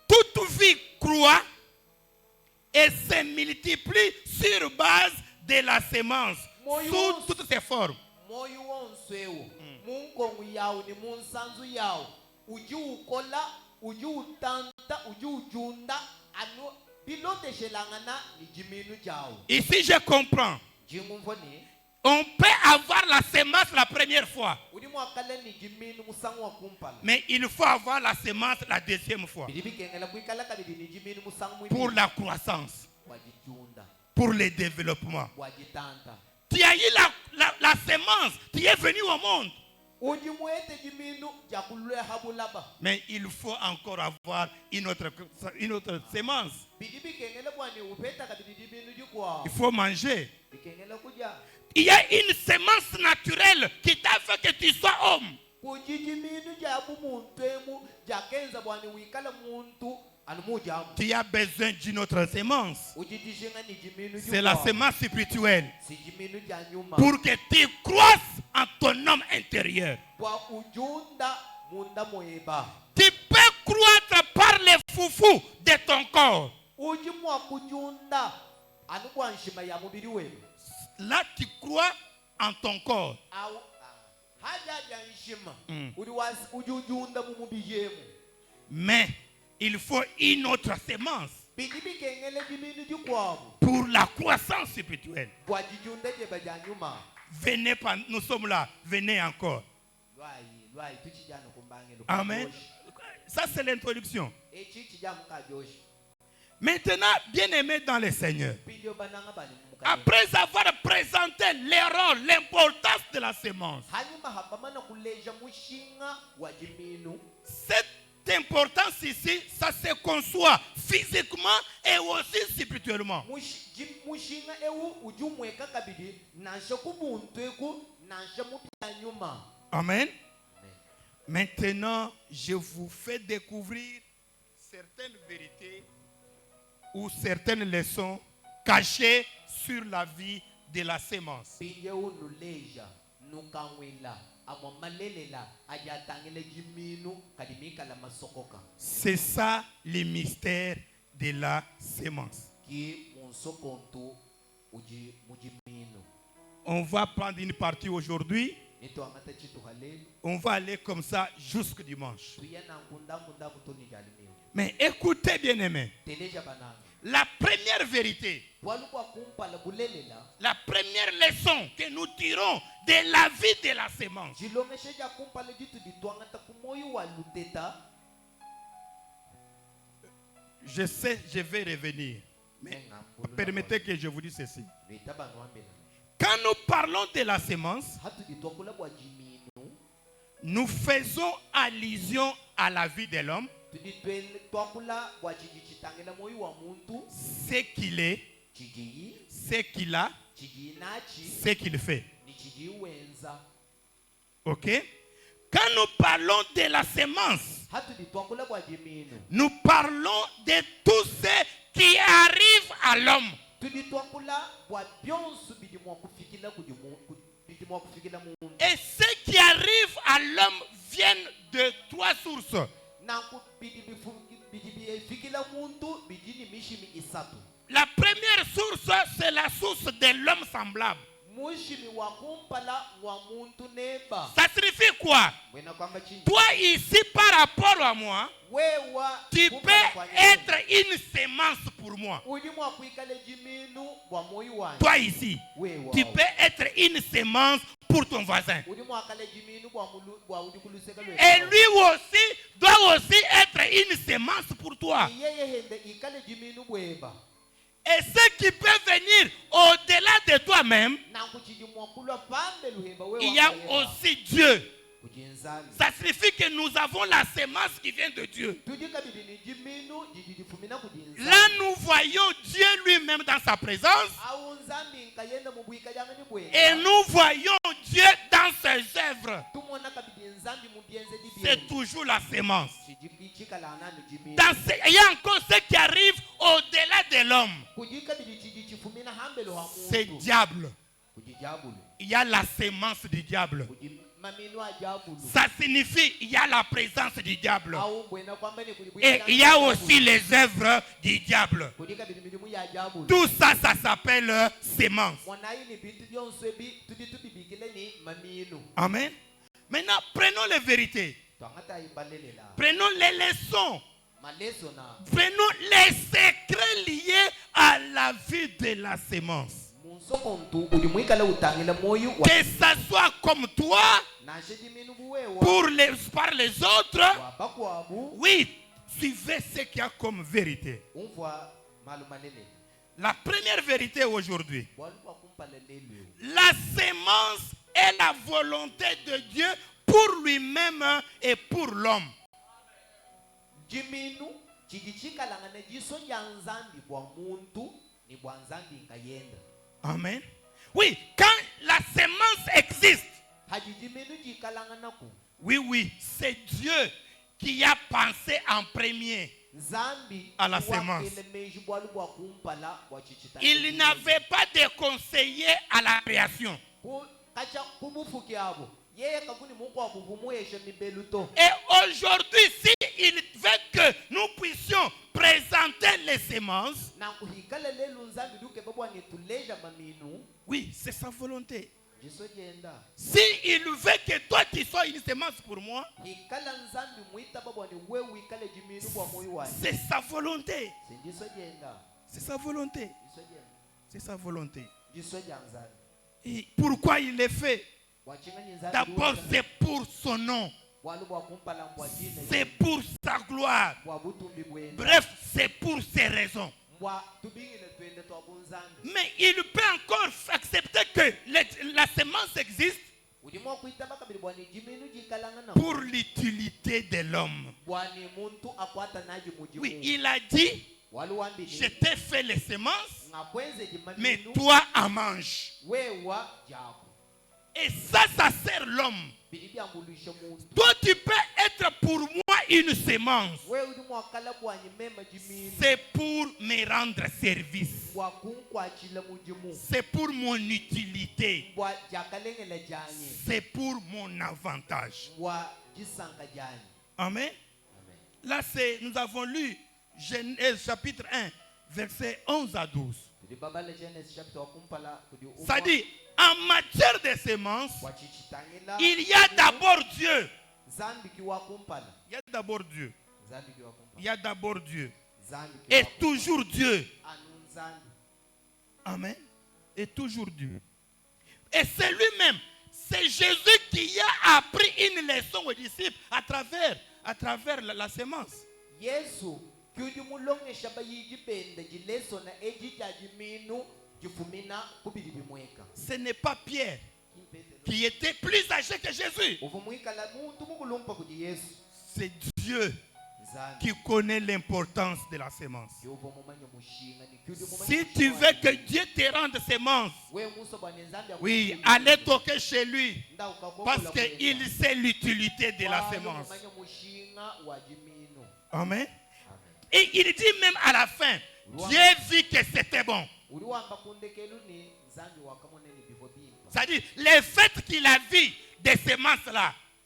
Toute vie croît et se multiplie sur base de la semence, sous toutes ses formes. Ici, je comprends. On peut avoir la semence la première fois, mais il faut avoir la semence la deuxième fois pour la croissance, pour le développement. Tu as eu la semence, tu es venu au monde. Mais il faut encore avoir une autre semence. Il faut manger. Il y a une semence naturelle qui t'a fait que tu sois homme. Tu as besoin d'une autre semence. C'est la semence spirituelle. Pour que tu croisses en ton homme intérieur. Tu peux croître par les foufous de ton corps. Là, tu crois en ton corps. Mais il faut une autre semence pour la croissance spirituelle. Venez, nous sommes là. Venez encore. Amen. Ça, c'est l'introduction. Maintenant, bien-aimés dans le Seigneur, après avoir présenté les rôles, l'importance de la semence, cette importance ici, ça se conçoit physiquement et aussi spirituellement. Amen. Maintenant, je vous fais découvrir certaines vérités ou certaines leçons cachées sur la vie de la semence. C'est ça le mystère de la semence. On va prendre une partie aujourd'hui. On va aller comme ça jusqu'au dimanche. Mais écoutez, bien-aimés, la première vérité, la première leçon que nous tirons de la vie de la semence, je sais, je vais revenir, mais permettez que je vous dise ceci. Quand nous parlons de la semence, nous faisons allusion à la vie de l'homme, ce qu'il est, ce qu'il a, ce qu'il fait. Ok? Quand nous parlons de la semence, nous parlons de tout ce qui arrive à l'homme. Et ce qui arrive à l'homme vient de trois sources. La première source, c'est la source de l'homme semblable. Ça signifie quoi? Toi ici, par rapport à moi, tu peux être une semence pour moi. Toi ici, tu peux être une semence pour ton voisin. Et lui aussi doit aussi être une semence pour toi. Et ce qui peut venir au-delà de toi-même, il y a aussi Dieu. Ça signifie que nous avons la semence qui vient de Dieu. Là, nous voyons Dieu lui-même dans sa présence. Et nous voyons Dieu dans ses œuvres. C'est toujours la semence. Il y a encore ce qui arrive au-delà de l'homme. C'est diable. Il y a la semence du diable. Ça signifie qu'il y a la présence du diable. Et il y a aussi les œuvres du diable. Tout ça, ça s'appelle sémence. Amen. Maintenant, prenons les vérités. Prenons les leçons. Prenons les secrets liés à la vie de la sémence. Que ça soit comme toi, par les autres, oui, suivez ce qu'il y a comme vérité. La première vérité aujourd'hui, la sémence est la volonté de Dieu pour lui-même et pour l'homme. Amen. Oui, quand la sémence existe, oui, c'est Dieu qui a pensé en premier à la sémence. Il n'avait pas de conseiller à la création. Et aujourd'hui, s'il veut que nous puissions présenter les sémences, oui, c'est sa volonté. S'il veut que toi tu sois une sémence pour moi, c'est sa volonté. C'est sa volonté. C'est sa volonté. Et pourquoi il le fait? D'abord, c'est pour son nom. C'est pour sa gloire. Bref, c'est pour ses raisons. Mais il peut encore accepter que la sémence existe pour l'utilité de l'homme. Oui, il a dit, je t'ai fait les semences, mais toi en manges. Et ça sert l'homme. Toi, tu peux être pour moi une sémence. C'est pour me rendre service. C'est pour mon utilité. C'est pour mon avantage. Amen. Là, nous avons lu Genèse chapitre 1, versets 11 à 12. Ça dit, en matière de semences, il y a d'abord Dieu. Il y a d'abord Dieu. Il y a d'abord Dieu. Et toujours Dieu. Amen. Et toujours Dieu. Et c'est lui-même. C'est Jésus qui a appris une leçon aux disciples à travers la sémence. Ce n'est pas Pierre qui était plus âgé que Jésus. C'est Dieu qui connaît l'importance de la sémence. Si tu veux que Dieu te rende sémence, oui, allez toquer chez lui parce qu'il sait l'utilité de la sémence. Amen. Et il dit même à la fin, Dieu vit que c'était bon. C'est-à-dire, le fait qu'il a vu des semences là,